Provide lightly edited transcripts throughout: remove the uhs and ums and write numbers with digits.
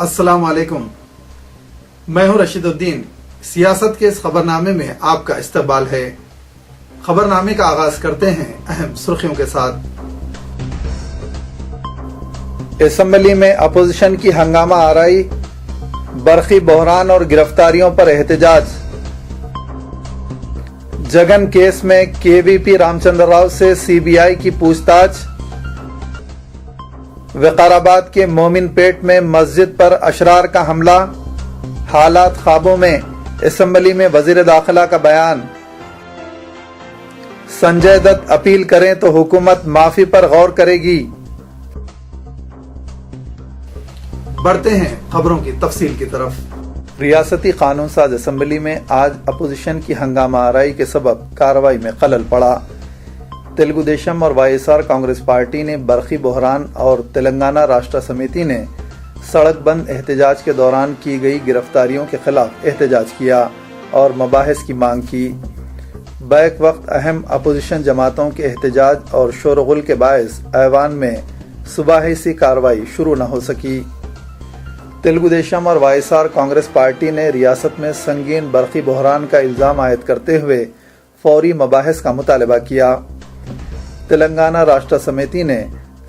अस्सलाम वालेकुम। मैं हूं रशीदुद्दीन। सियासत के इस खबरनामे में आपका इस्तकबाल है। खबरनामे का आगाज करते हैं अहम सुर्खियों के साथ। असेंबली में अपोजिशन की हंगामा आराई, बरखी बहरान और गिरफ्तारियों पर एहतजाज। जगन केस में केवीपी रामचंद्र राव से सीबीआई की पूछताछ। विकाराबाद के मोमिनपेट में मस्जिद पर अशरार का हमला, हालात ख्वाबों में, असेंबली में वजीर दाखिला का बयान। संजय दत्त अपील करें तो हुकूमत माफी पर गौर करेगी। बढ़ते हैं खबरों की तफसील की तरफ। रियासती कानून साज असेंबली में आज अपोजिशन की हंगामा आराई के सबब कार्रवाई में खलल पड़ा। तेलुगु देशम और वाईएसआर कांग्रेस पार्टी ने बरखी बहरान और तेलंगाना राष्ट्र समिति ने सड़क बंद एहतजाज के दौरान की गई गिरफ्तारियों के खिलाफ एहतजाज किया और मबाहिस की मांग की। बैक वक्त अहम अपोजिशन जमातों के एहतजाज और शोरगुल के बायस ऐवान में सुबह ही सी कार्रवाई शुरू न हो सकी। तेलुगु देशम और वाईएसआर कांग्रेस पार्टी ने रियासत में संगीन बरखी बहरान का इल्जाम आयद करते हुए फौरी मबाहिस का मुतालबा किया। तेलंगाना राष्ट्र समिति ने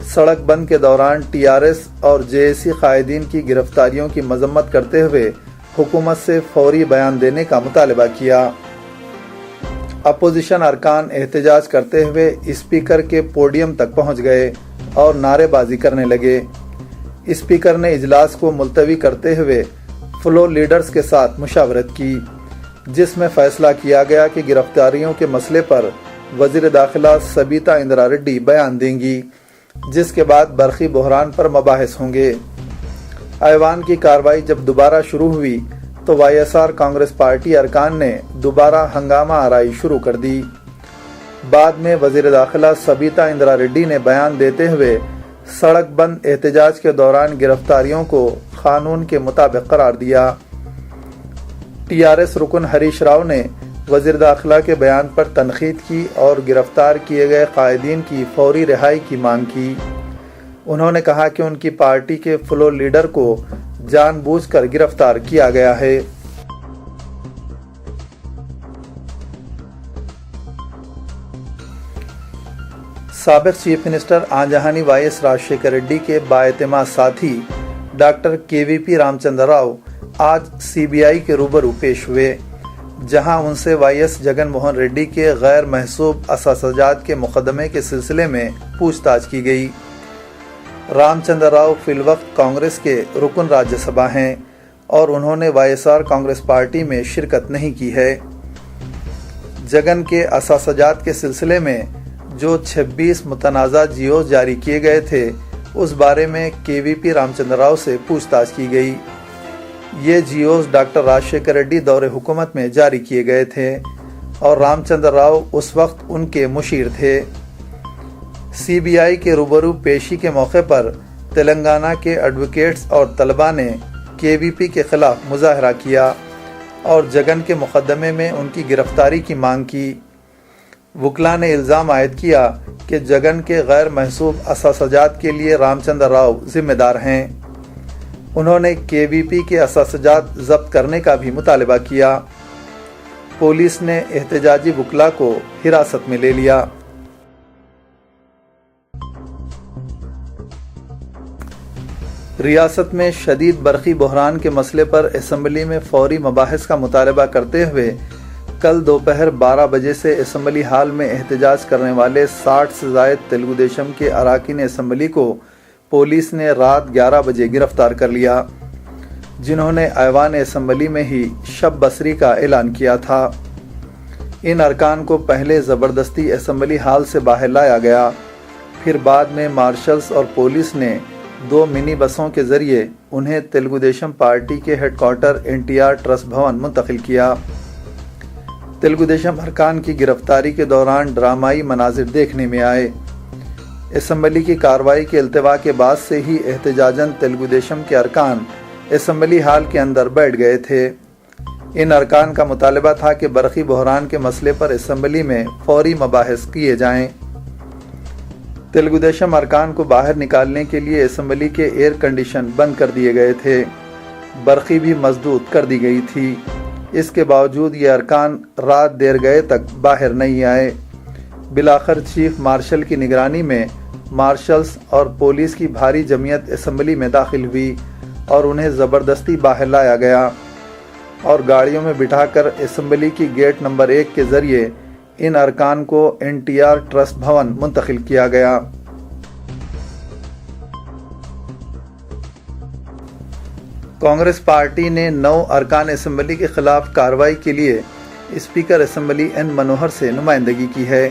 सड़क बंद के दौरान टीआरएस और जेएसी कायदीन की गिरफ्तारियों की मजम्मत करते हुए हुकूमत से फौरी बयान देने का मुतालबा किया। अपोजिशन अरकान एहतजाज करते हुए स्पीकर के पोडियम तक पहुंच गए और नारेबाजी करने लगे। स्पीकर ने इजलास को मुलतवी करते हुए फ्लोर लीडर्स के साथ मुशावरत की, जिसमें फैसला किया गया कि गिरफ्तारियों के मसले पर वजीर दाखिला सबीता इंदिरा रेड्डी बयान देंगी, जिसके बाद बरखी बहरान पर मबाहिस होंगे। ऐवान की कार्रवाई जब दोबारा शुरू हुई तो वाईएसआर कांग्रेस पार्टी अरकान ने दोबारा हंगामा आराई शुरू कर दी। बाद में वजीर दाखिला सबीता इंदिरा रेड्डी ने बयान देते हुए सड़क बंद एहतजाज के दौरान गिरफ्तारियों को कानून के मुताबिक करार दिया। टीआरएस रुकन हरीश राव ने वजीर दाखिला के बयान पर तनखीद की और गिरफ्तार किए गए कायदीन की फौरी रिहाई की मांग की। उन्होंने कहा कि उनकी पार्टी के फ्लोर लीडर को जानबूझकर गिरफ्तार किया गया है। साबिक चीफ मिनिस्टर आंजहानी वाईएस राजशेखर रेड्डी के बाएतमाद साथी डॉक्टर केवीपी रामचंद्र राव आज सीबीआई के रूबरू पेश हुए, जहां उनसे वाईएस जगन मोहन रेड्डी के गैर महसूब असासजात के मुकदमे के सिलसिले में पूछताछ की गई। रामचंद्र राव फिलवक्त कांग्रेस के रुकन राज्यसभा हैं और उन्होंने वाईएसआर कांग्रेस पार्टी में शिरकत नहीं की है। जगन के असासजात के सिलसिले में जो 26 मुतनाज़ा जियोज जारी किए गए थे, उस बारे में केवीपी रामचंद्र राव से पूछताछ की गई। ये जियोज डॉक्टर राजशेखर रेड्डी दौरे हुकूमत में जारी किए गए थे और रामचंद्र राव उस वक्त उनके मुशीर थे। सीबीआई के रूबरू पेशी के मौके पर तेलंगाना के एडवोकेट्स और तलबा ने केवीपी के खिलाफ मुजाहरा किया और जगन के मुकदमे में उनकी गिरफ्तारी की मांग की। वकला ने इल्ज़ाम आयद किया कि जगन के गैर महसूब असासजात के लिए रामचंद्र राव जिम्मेदार हैं। उन्होंने केवीपी के असासजात जब्त करने का भी मुतालबा किया। पुलिस ने एहतजाजी वकला को हिरासत में ले लिया। रियासत में शदीद बरखी बहरान के मसले पर असेंबली में फौरी मबाहिस का मुतालबा करते हुए कल दोपहर 12 बजे से असेंबली हाल में एहतजाज करने वाले 60 से ज़ायद तेलुगु देशम के अराकीन असेंबली को पुलिस ने रात 11 बजे गिरफ्तार कर लिया, जिन्होंने ऐवान असेंबली में ही शब बसरी का ऐलान किया था। इन अरकान को पहले ज़बरदस्ती असेंबली हाल से बाहर लाया गया, फिर बाद में मार्शल्स और पुलिस ने 2 मिनी बसों के जरिए उन्हें तेलुगु देशम पार्टी के हेडक्वार्टर एनटीआर ट्रस्ट भवन मुंतकिल किया। तेलुगु देशम अरकान की गिरफ्तारी के दौरान ड्रामाई मनाजिर देखने में आए। असेंबली की कार्रवाई के इल्तिवा के बाद से ही एहतजाजन तेलुगु देशम के अरकान असेंबली हाल के अंदर बैठ गए थे। इन अरकान का मुतालबा था कि बरखी बहरान के मसले पर असेंबली में फौरी मबाहिस किए जाएं। तेलुगु देशम अरकान को बाहर निकालने के लिए असेंबली के एयर कंडीशन बंद कर दिए गए थे। برقی بھی مسدود کر دی گئی تھی۔ اس کے باوجود یہ ارکان رات دیر گئے تک باہر نہیں آئے۔ بالآخر چیف مارشل کی نگرانی میں مارشلز اور پولیس کی بھاری جمعیت اسمبلی میں داخل ہوئی اور انہیں زبردستی باہر لایا گیا اور گاڑیوں میں بٹھا کر اسمبلی کی گیٹ نمبر 1 کے ذریعے ان ارکان کو NTR ٹرسٹ بھون منتقل کیا گیا۔ کانگریس پارٹی نے 9 ارکان اسمبلی کے خلاف کارروائی کے لیے اسپیکر اسمبلی N منوہر سے نمائندگی کی ہے۔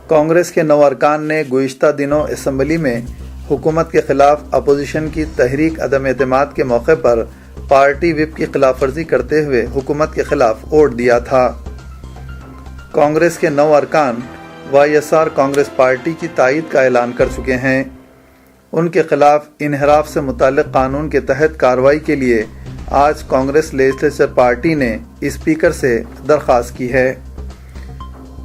کانگریس کے 9 ارکان نے گزشتہ دنوں اسمبلی میں حکومت کے خلاف اپوزیشن کی تحریک عدم اعتماد کے موقع پر پارٹی وپ کی خلاف ورزی کرتے ہوئے حکومت کے خلاف ووٹ دیا تھا۔ کانگریس کے 9 ارکان YSR کانگریس پارٹی کی تائید کا اعلان کر چکے ہیں۔ ان کے خلاف انحراف سے متعلق قانون کے تحت کارروائی کے لیے آج کانگریس لیجسلیچر پارٹی نے اسپیکر سے درخواست کی ہے۔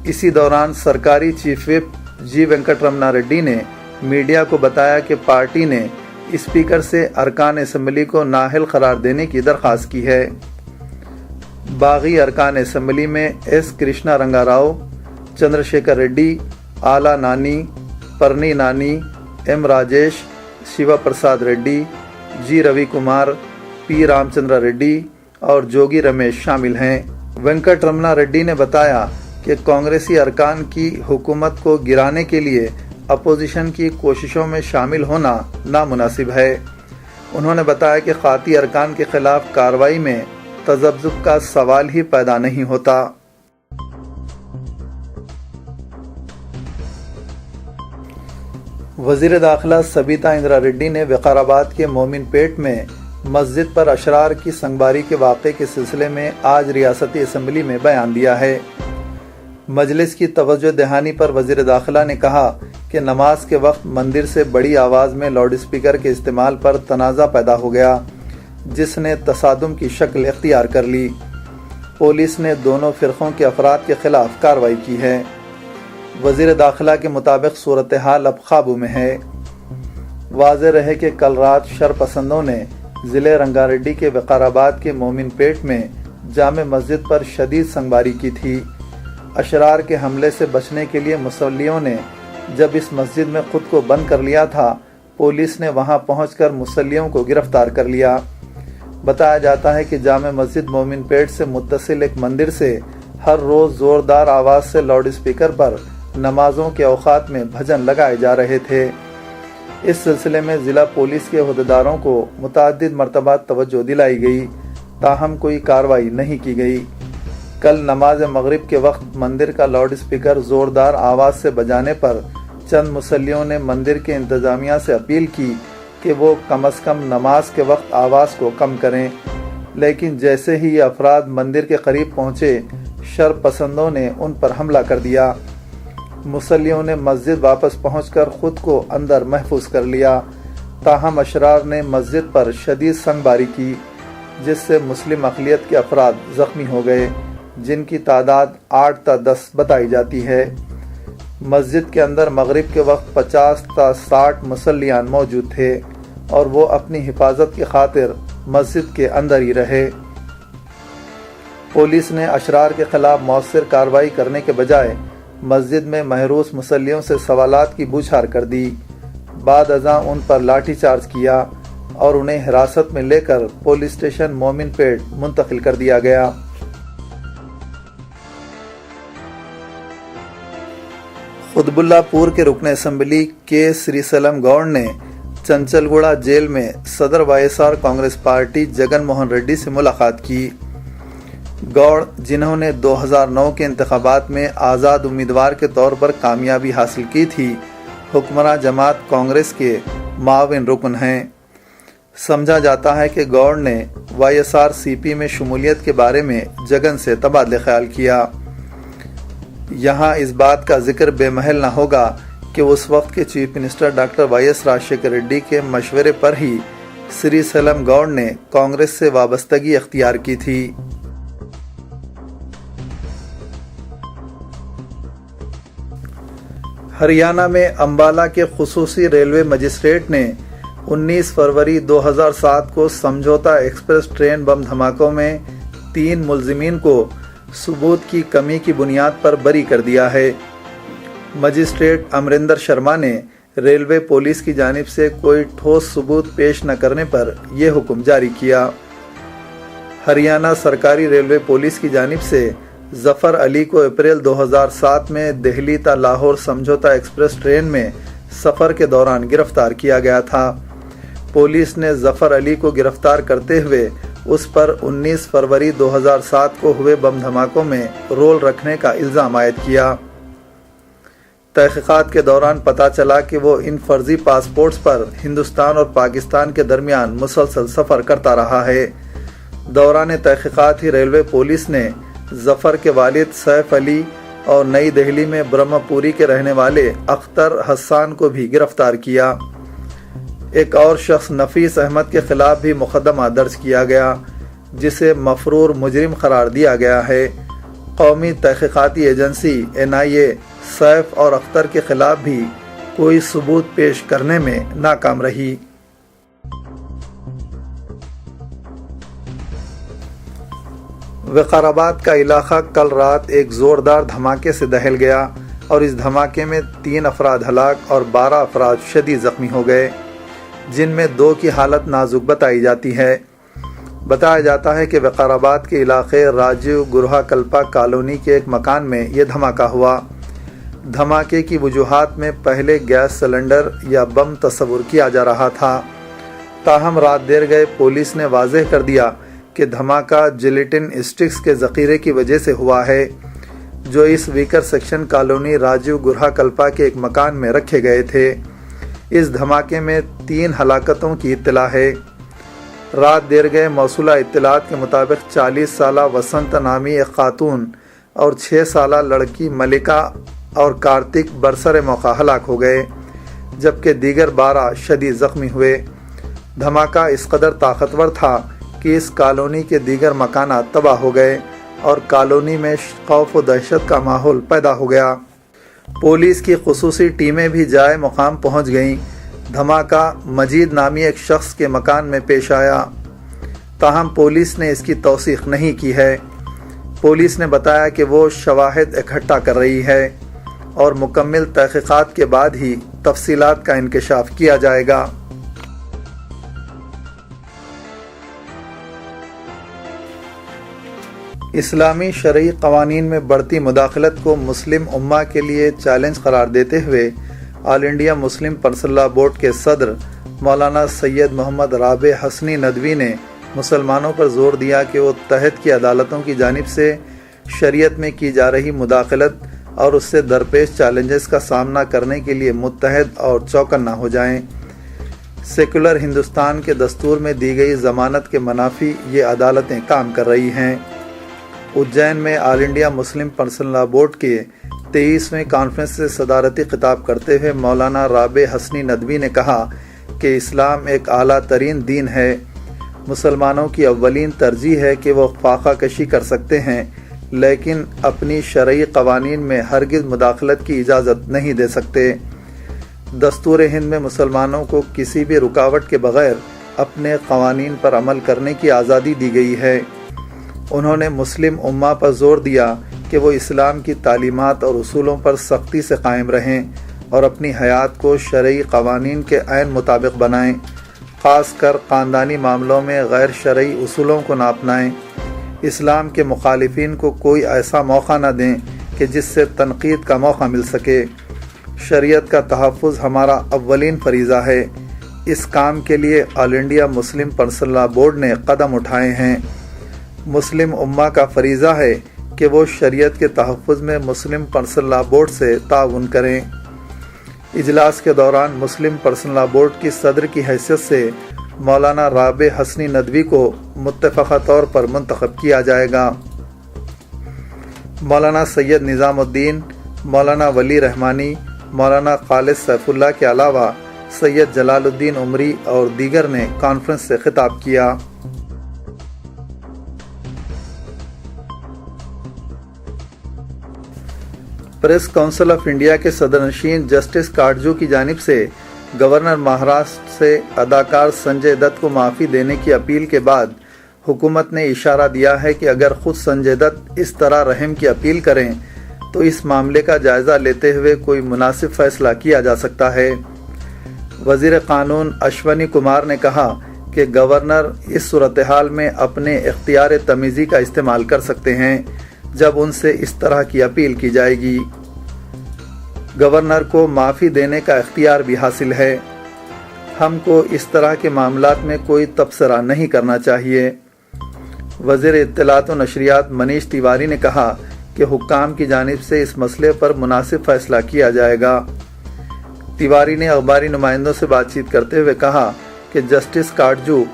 اسی دوران سرکاری چیف وپ جی وینکٹ رمنا ریڈی نے میڈیا کو بتایا کہ پارٹی نے اسپیکر سے ارکان اسمبلی کو نااہل قرار دینے کی درخواست کی ہے۔ باغی ارکان اسمبلی میں S کرشنا رنگا راؤ، چندر شیکھر ریڈی، آلا نانی، پرنی نانی، M راجیش، شیوا پرساد ریڈی، جی روی کمار، P رام چندر ریڈی اور جوگی رمیش شامل ہیں۔ وینکٹ رمنا ریڈی نے بتایا کہ کانگریسی ارکان کی حکومت کو گرانے کے لیے اپوزیشن کی کوششوں میں شامل ہونا نامناسب ہے۔ انہوں نے بتایا کہ خاطی ارکان کے خلاف کارروائی میں تذبذب کا سوال ہی پیدا نہیں ہوتا۔ وزیر داخلہ سبیتا اندرا ریڈی نے وقار آباد کے مومن پیٹ میں مسجد پر اشرار کی سنگباری کے واقعے کے سلسلے میں آج ریاستی اسمبلی میں بیان دیا ہے۔ مجلس کی توجہ دہانی پر وزیر داخلہ نے کہا کہ نماز کے وقت مندر سے بڑی آواز میں لاؤڈ اسپیکر کے استعمال پر تنازع پیدا ہو گیا، جس نے تصادم کی شکل اختیار کر لی۔ پولیس نے دونوں فرقوں کے افراد کے خلاف کارروائی کی ہے۔ وزیر داخلہ کے مطابق صورتحال اب قابو میں ہے۔ واضح رہے کہ کل رات شر پسندوں نے ضلع رنگا ریڈی کے وقار آباد کے مومن پیٹ میں جامع مسجد پر شدید سنگباری کی تھی۔ اشرار کے حملے سے بچنے کے لیے مصلیوں نے جب اس مسجد میں خود کو بند کر لیا تھا، پولیس نے وہاں پہنچ کر مصلیوں کو گرفتار کر لیا۔ بتایا جاتا ہے کہ جامع مسجد مومن پیٹ سے متصل ایک مندر سے ہر روز زوردار آواز سے لاؤڈ اسپیکر پر نمازوں کے اوقات میں بھجن لگائے جا رہے تھے۔ اس سلسلے میں ضلع پولیس کے عہدیداروں کو متعدد مرتبہ توجہ دلائی گئی، تاہم کوئی کارروائی نہیں کی گئی۔ کل نماز مغرب کے وقت مندر کا لاؤڈ اسپیکر زوردار آواز سے بجانے پر چند مصلیوں نے مندر کے انتظامیہ سے اپیل کی کہ وہ کم از کم نماز کے وقت آواز کو کم کریں، لیکن جیسے ہی یہ افراد مندر کے قریب پہنچے، شر پسندوں نے ان پر حملہ کر دیا۔ مصلیوں نے مسجد واپس پہنچ کر خود کو اندر محفوظ کر لیا، تاہم اشرار نے مسجد پر شدید سنگباری کی، جس سے مسلم اقلیت کے افراد زخمی ہو گئے، جن کی تعداد 8 تا 10 بتائی جاتی ہے۔ مسجد کے اندر مغرب کے وقت 50 تا 60 مصلیان موجود تھے اور وہ اپنی حفاظت کی خاطر مسجد کے اندر ہی رہے۔ پولیس نے اشرار کے خلاف مؤثر کارروائی کرنے کے بجائے مسجد میں محروس مصلیوں سے سوالات کی بوچھار کر دی۔ بعد ازاں ان پر لاٹھی چارج کیا اور انہیں حراست میں لے کر پولیس اسٹیشن مومن پیٹ منتقل کر دیا گیا۔ قطب اللہ پور کے رکن اسمبلی کے سری سلم گوڑ نے چنچل گوڑہ جیل میں صدر YSR کانگریس پارٹی جگن موہن ریڈی سے ملاقات کی۔ گوڑ، جنہوں نے 2009 کے انتخابات میں آزاد امیدوار کے طور پر کامیابی حاصل کی تھی، حکمراں جماعت کانگریس کے معاون رکن ہیں۔ سمجھا جاتا ہے کہ گوڑ نے YSR CP میں شمولیت کے بارے میں جگن سے تبادلہ خیال کیا۔ یہاں اس بات کا ذکر بے محل نہ ہوگا کہ اس وقت کے chief minister doctor YS Rajasekhara Reddy کے مشورے پر ہی سری سلم گوڑ نے کانگریس سے وابستگی اختیار کی تھی۔ ہریانہ میں امبالہ کے خصوصی ریلوے مجسٹریٹ نے 19 फरवरी 2007 को समझौता एक्सप्रेस ट्रेन बम धमाकों में 3 मुलजिमीन को सबूत की कमी की बुनियाद पर बरी कर दिया है। मजिस्ट्रेट अमरिंदर शर्मा ने रेलवे पुलिस की जानिब से कोई ठोस सबूत पेश न करने पर यह हुक्म जारी किया। हरियाणा सरकारी रेलवे पुलिस की जानिब से जफ़र अली को अप्रैल 2007 में दिल्ली ता लाहौर समझौता एक्सप्रेस ट्रेन में सफ़र के दौरान गिरफ्तार किया गया था। पुलिस ने जफ़र अली को गिरफ्तार करते हुए उस पर 19 फरवरी 2007 को हुए बम धमाकों में रोल रखने का इल्ज़ाम आयद किया। तहक़ीक़ात के दौरान पता चला कि वो इन फर्जी पासपोर्ट्स पर हिंदुस्तान और पाकिस्तान के दरमियान मुसलसल सफ़र करता रहा है। दौरान तहक़ीक़ात ही रेलवे पुलिस ने जफ़र के वालिद सैफ अली और नई दिल्ली में ब्रह्मपुरी के रहने वाले अख्तर हसन को भी गिरफ्तार किया। एक और शख्स नफीस अहमद के खिलाफ भी मुकदमा दर्ज किया गया, जिसे मफरूर मुजरिम करार दिया गया है। कौमी तहक़ीक़ाती एजेंसी NIA सैफ और अख्तर के खिलाफ भी कोई सबूत पेश करने में नाकाम रही। विकाराबाद का इलाका कल रात एक ज़ोरदार धमाके से दहल गया और इस धमाके में 3 अफराद हलाक और 12 अफराद शदीद ज़ख्मी हो गए, जिनमें 2 की हालत नाजुक बताई जाती है। बताया जाता है कि विकाराबाद के इलाके राजीव गुरहा कल्पा कॉलोनी के एक मकान में यह धमाका हुआ। धमाके की वजूहात में पहले गैस सिलेंडर या बम तस्वुर किया जा रहा था, ताहम रात देर गए पुलिस ने वाज़ेह कर दिया कि धमाका जिलेटिन स्टिक्स के ज़ख़ीरे की वजह से हुआ है, जो इस weaker section colony Rajiv Gruha Kalpa के एक मकान में रखे गए थे। इस धमाके में 3 हलाकतों की इत्तला है। रात देर गए मौसूला इत्तलात के मुताबिक 40 साला वसंत नामी एक खातून और 6 साला लड़की मलिका और कार्तिक बरसर मौका हलाक हो गए, जबकि दीगर 12 शदीद ज़ख्मी हुए। धमाका इस कदर ताकतवर था कि इस कॉलोनी के दीगर मकानात तबाह हो गए और कॉलोनी में खौफ व दहशत का माहौल पैदा हो गया। पुलिस की खुसूसी टीमें भी जाए मुकाम पहुंच गईं। धमाका मजीद नामी एक शख्स के मकान में पेश आया, ताहम पुलिस ने इसकी तौसीक़ नहीं की है। पुलिस ने बताया कि वो शवाहिद इकट्ठा कर रही है और मुकम्मल तहक़ीक़ात के बाद ही तफसीलात का इंकशाफ किया जाएगा। इस्लामी शरई क़वानीन में बढ़ती मुदाखलत को मुस्लिम उम्मा के लिए चैलेंज करार देते हुए all India Muslim personal law board के सदर मौलाना सैयद मोहम्मद राबे हसनी नदवी ने मुसलमानों पर जोर दिया कि वो तहत की अदालतों की जानिब से शरीयत में की जा रही मुदाखलत और उससे दरपेश चैलेंजेस का सामना करने के लिए मुत्तहद और चौकन्ना हो जाएं। सेकुलर हिंदुस्तान के दस्तूर में दी गई ज़मानत के मनाफी ये अदालतें काम कर रही हैं। उज्जैन में all India Muslim personal law board के 23वें कॉन्फ्रेंस से सदारती खिताब करते हुए मौलाना राबे हसनी नदवी ने कहा कि इस्लाम एक आला तरीन दीन है। मुसलमानों की अव्वलीन तरजीह है कि वो फाका कशी कर सकते हैं, लेकिन अपनी शरई क़वानीन में हरगिज़ मुदाखलत की इजाज़त नहीं दे सकते। दस्तूर हिंद में मुसलमानों को किसी भी रुकावट के बग़ैर अपने क़वानीन पर अमल करने की आज़ादी दी गई है। उन्होंने मुस्लिम उम्मा पर जोर दिया कि वो इस्लाम की तालीमात और उसूलों पर सख्ती से कायम रहें और अपनी हयात को शरई क़वानीन के ऐन मुताबिक बनाएं, ख़ासकर ख़ानदानी मामलों में गैर शरई उसूलों को न अपनाएं। इस्लाम के मुखालिफिन को कोई ऐसा मौका न दें कि जिससे तनकीद का मौका मिल सके। शरीयत का तहफ़्फ़ुज़ हमारा अव्वलीन फरीज़ा है। इस काम के लिए all India Muslim personal law board ने कदम उठाए हैं। मुस्लिम उम्मा का फरीज़ा है कि वो शरीयत के तहफ़्फ़ुज़ में मुस्लिम पर्सनल लॉ बोर्ड से ताउन करें। इजलास के दौरान मुस्लिम पर्सनल लॉ बोर्ड की सदर की हैसियत से मौलाना राबे हसनी नदवी को मुत्तफ़क़ा तौर पर मुंतखब किया जाएगा। मौलाना सैयद निज़ामुद्दीन, मौलाना वली रहमानी, मौलाना खालिद सैफुल्लाह के अलावा सैयद जलालुद्दीन उमरी और दीगर ने कॉन्फ्रेंस से खिताब किया। प्रेस काउंसिल ऑफ इंडिया के सदरनशीन जस्टिस काटजू की जानिब से गवर्नर महाराष्ट्र से अदाकार संजय दत्त को माफ़ी देने की अपील के बाद हुकूमत ने इशारा दिया है कि अगर खुद संजय दत्त इस तरह रहम की अपील करें तो इस मामले का जायज़ा लेते हुए कोई मुनासिब फैसला किया जा सकता है। वज़ीर क़ानून अश्वनी कुमार ने कहा कि गवर्नर इस सूरत-ए-हाल में अपने इख्तियार तमीज़ी का इस्तेमाल कर सकते हैं जब उनसे इस तरह की अपील की जाएगी। गवर्नर को माफ़ी देने का इख्तियार भी हासिल है। हमको इस तरह के मामलात में कोई तबसरा नहीं करना चाहिए। वज़ीर इत्तलात व नशरियात मनीष तिवारी ने कहा कि हुक्काम की जानिब से इस मसले पर मुनासिब फैसला किया जाएगा। तिवारी ने अखबारी नुमाइंदों से बातचीत करते हुए कहा कि जस्टिस काटजू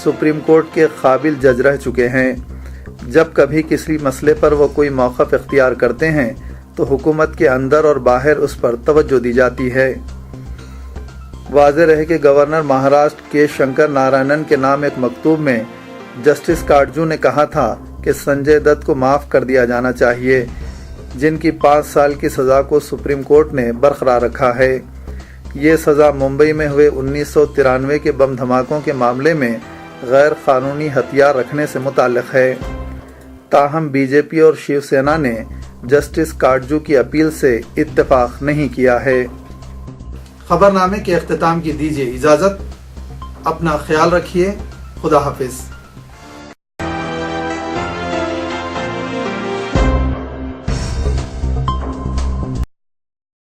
सुप्रीम कोर्ट के काबिल जज रह चुके हैं। जब कभी किसी मसले पर वो कोई मौक़िफ़ इख्तियार करते हैं तो हुकूमत के अंदर और बाहर उस पर तवज्जो दी जाती है। वाज़ेह रहे कि गवर्नर महाराष्ट्र के शंकर नारायणन के नाम एक मकतूब में जस्टिस काटजू ने कहा था कि संजय दत्त को माफ़ कर दिया जाना चाहिए, जिनकी 5 साल की सज़ा को सुप्रीम कोर्ट ने बरकरार रखा है। ये सज़ा मुंबई में हुए 1993 के बम धमाकों के मामले में गैर कानूनी हथियार रखने से मुताल्लिक़ है। ताहम बीजेपी और शिवसेना ने जस्टिस काटजू की अपील से इत्तेफाक नहीं किया है। खबरनामे के इख्तिताम की दीजिए इजाज़त। अपना ख्याल रखिए। खुदा हाफिज़।